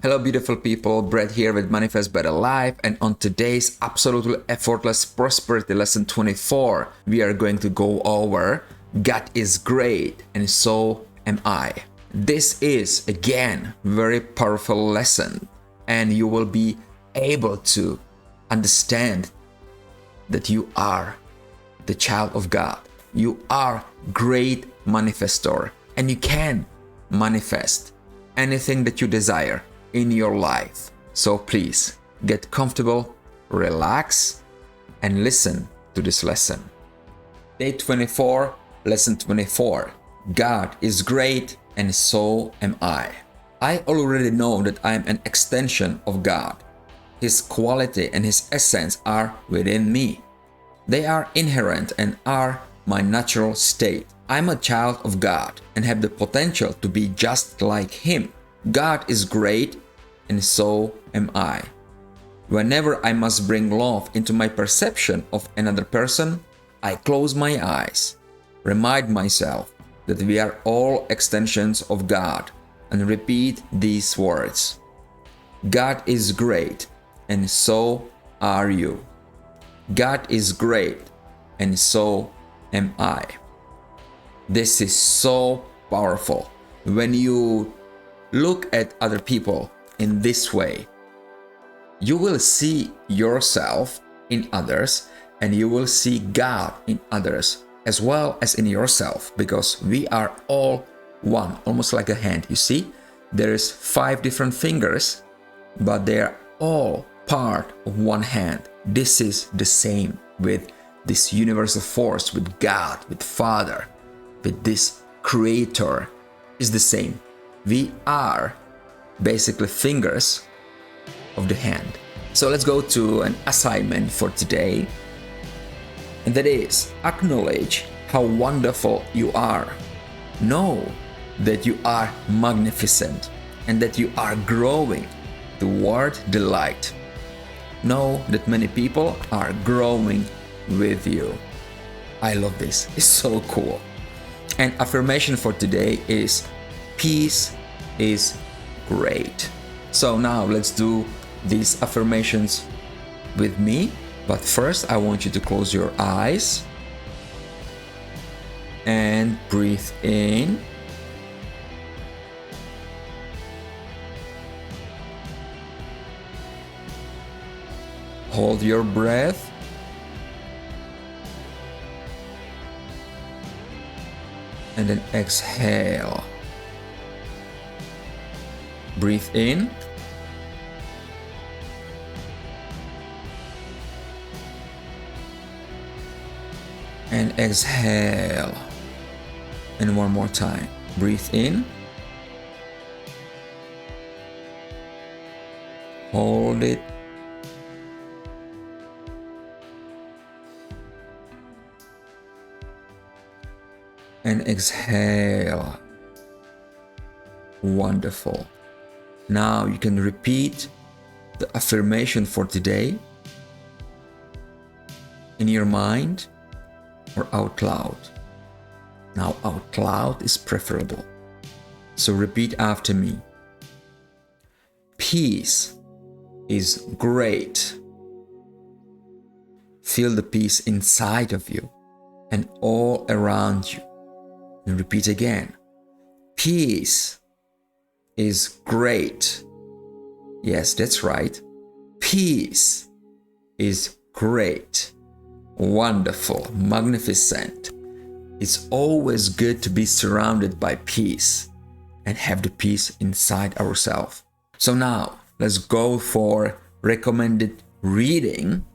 Hello beautiful people, Brett here with Manifest Better Life, and on today's Absolutely Effortless Prosperity Lesson 24, we are going to go over God is great and so am I. This is again very powerful lesson, and you will be able to understand that you are the child of God. You are great manifestor, and you can manifest anything that you desire in your life. So please get comfortable, relax, and listen to this lesson. Day 24, lesson 24. God is great and so am I. I already know that I am an extension of God. His quality and His essence are within me. They are inherent and are my natural state. I'm a child of God and have the potential to be just like Him. God is great and so am I. Whenever I must bring love into my perception of another person, I close my eyes, remind myself that we are all extensions of God, and repeat these words. God is great and so are you. God is great and so am I. This is so powerful. When you look at other people in this way, you will see yourself in others and you will see God in others as well as in yourself, because we are all one, almost like a hand. You see, there is 5 different fingers, but they are all part of one hand. This is the same with this universal force, with God, with Father, with this Creator is the same. We are basically fingers of the hand. So let's go to an assignment for today, and that is acknowledge how wonderful you are. Know that you are magnificent and that you are growing toward the light. Know that many people are growing with you. I love this. It's so cool. And affirmation for today is peace is great. So now let's do these affirmations with me. But first I want you to close your eyes and breathe in. Hold your breath. And then exhale. Breathe in. And exhale. And one more time. Breathe in. Hold it. And exhale. Wonderful. Now you can repeat the affirmation for today in your mind or out loud. Now out loud is preferable. So repeat after me. Peace is great. Feel the peace inside of you and all around you. And repeat again. Peace is great. Yes, that's right. Peace is great. Wonderful, magnificent. It's always good to be surrounded by peace and have the peace inside ourselves. So now let's go for recommended reading.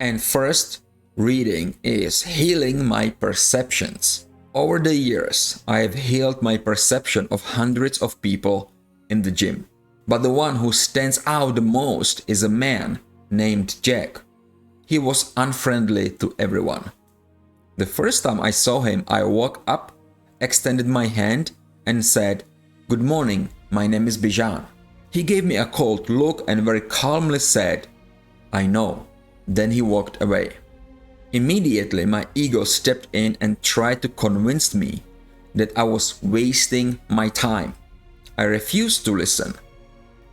And first reading is Healing My Perceptions. Over the years, I have healed my perception of hundreds of people in the gym. But the one who stands out the most is a man named Jack. He was unfriendly to everyone. The first time I saw him, I walked up, extended my hand, and said, "Good morning, my name is Bijan." He gave me a cold look and very calmly said, "I know." Then he walked away. Immediately, my ego stepped in and tried to convince me that I was wasting my time. I refused to listen.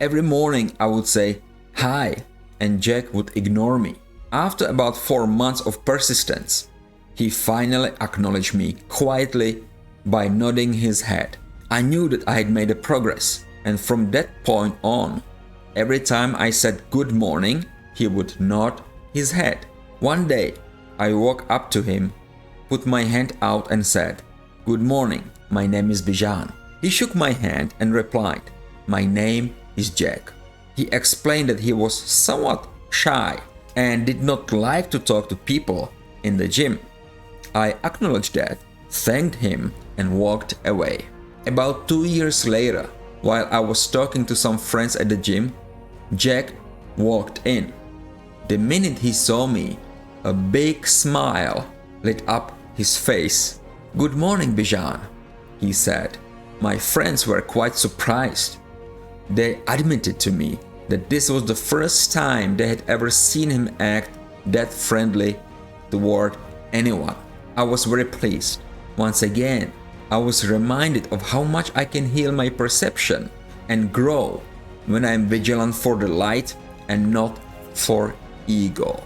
Every morning I would say, "Hi," and Jack would ignore me. After about 4 months of persistence, he finally acknowledged me quietly by nodding his head. I knew that I had made a progress, and from that point on, every time I said good morning, he would nod his head. One day, I walked up to him, put my hand out and said, "Good morning, my name is Bijan." He shook my hand and replied, "My name is Jack." He explained that he was somewhat shy and did not like to talk to people in the gym. I acknowledged that, thanked him, and walked away. About 2 years later, while I was talking to some friends at the gym, Jack walked in. The minute he saw me, a big smile lit up his face. "Good morning, Bijan," he said. My friends were quite surprised. They admitted to me that this was the first time they had ever seen him act that friendly toward anyone. I was very pleased. Once again, I was reminded of how much I can heal my perception and grow when I am vigilant for the light and not for ego.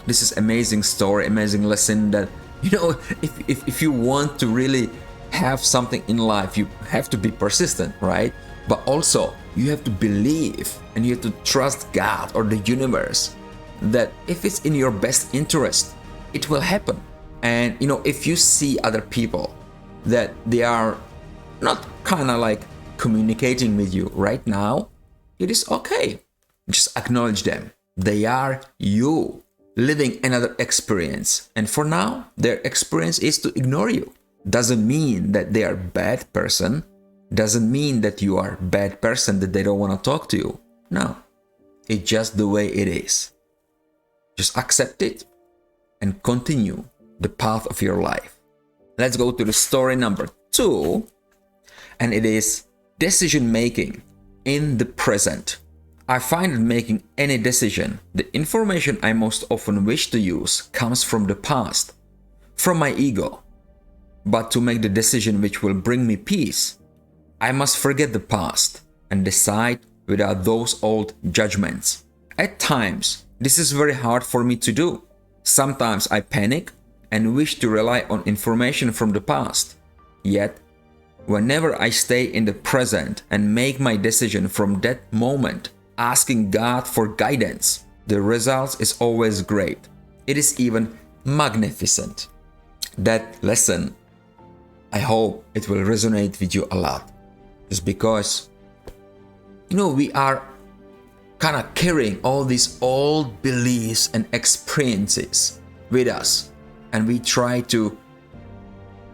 This is amazing story, amazing lesson that, if you want to really have something in life, you have to be persistent, right? But also you have to believe and you have to trust God or the universe that if it's in your best interest, it will happen. And if you see other people that they are not kind of like communicating with you right now, it is okay. Just acknowledge them. They are you living another experience. And for now, their experience is to ignore you. Doesn't mean that they are bad person. Doesn't mean that you are bad person, that they don't want to talk to you. No, it's just the way it is. Just accept it and continue the path of your life. Let's go to the story number 2, and it is decision making in the present. I find that making any decision, the information I most often wish to use comes from the past, from my ego. But to make the decision which will bring me peace, I must forget the past and decide without those old judgments. At times, this is very hard for me to do. Sometimes I panic and wish to rely on information from the past. Yet, whenever I stay in the present and make my decision from that moment, asking God for guidance, the result is always great. It is even magnificent. That lesson, I hope it will resonate with you a lot. Just because, we are kind of carrying all these old beliefs and experiences with us, and we try to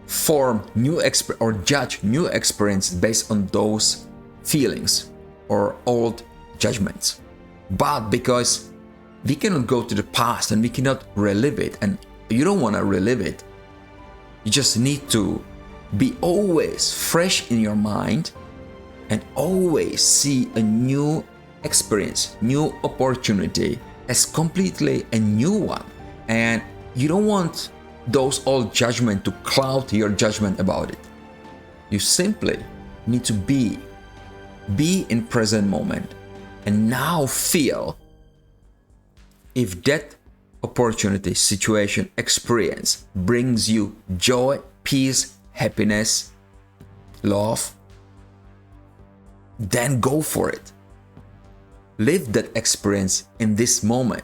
form new or judge new experiences based on those feelings or old judgments. But because we cannot go to the past and we cannot relive it, and you don't want to relive it, you just need to be always fresh in your mind and always see a new experience, new opportunity as completely a new one. And you don't want those old judgments to cloud your judgment about it. You simply need to be in present moment and now feel if that opportunity, situation, experience brings you joy, peace, happiness, love, then go for it. Live that experience in this moment.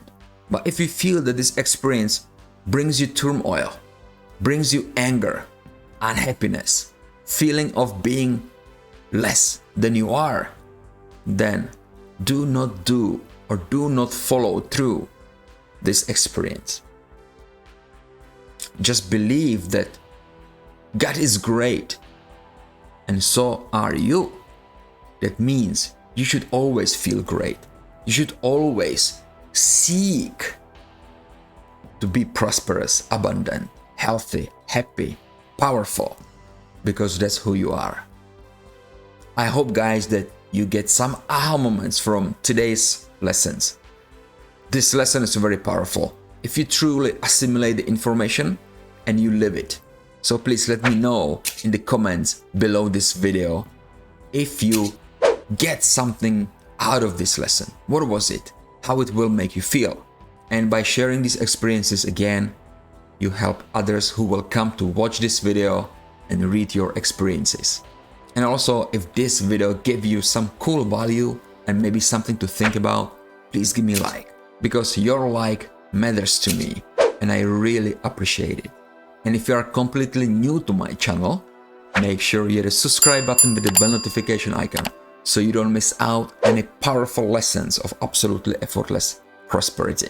But if you feel that this experience brings you turmoil, brings you anger, unhappiness, feeling of being less than you are, then do not do or do not follow through this experience. Just believe that God is great and so are you. That means you should always feel great. You should always seek to be prosperous, abundant, healthy, happy, powerful, because that's who you are. I hope, guys, that you get some aha moments from today's lessons. This lesson is very powerful if you truly assimilate the information and you live it. So please let me know in the comments below this video if you get something out of this lesson. What was it? How it will make you feel? And by sharing these experiences again, you help others who will come to watch this video and read your experiences. And also, if this video gave you some cool value and maybe something to think about, please give me a like, because your like matters to me and I really appreciate it. And if you are completely new to my channel, make sure you hit the subscribe button with the bell notification icon so you don't miss out any powerful lessons of absolutely effortless prosperity.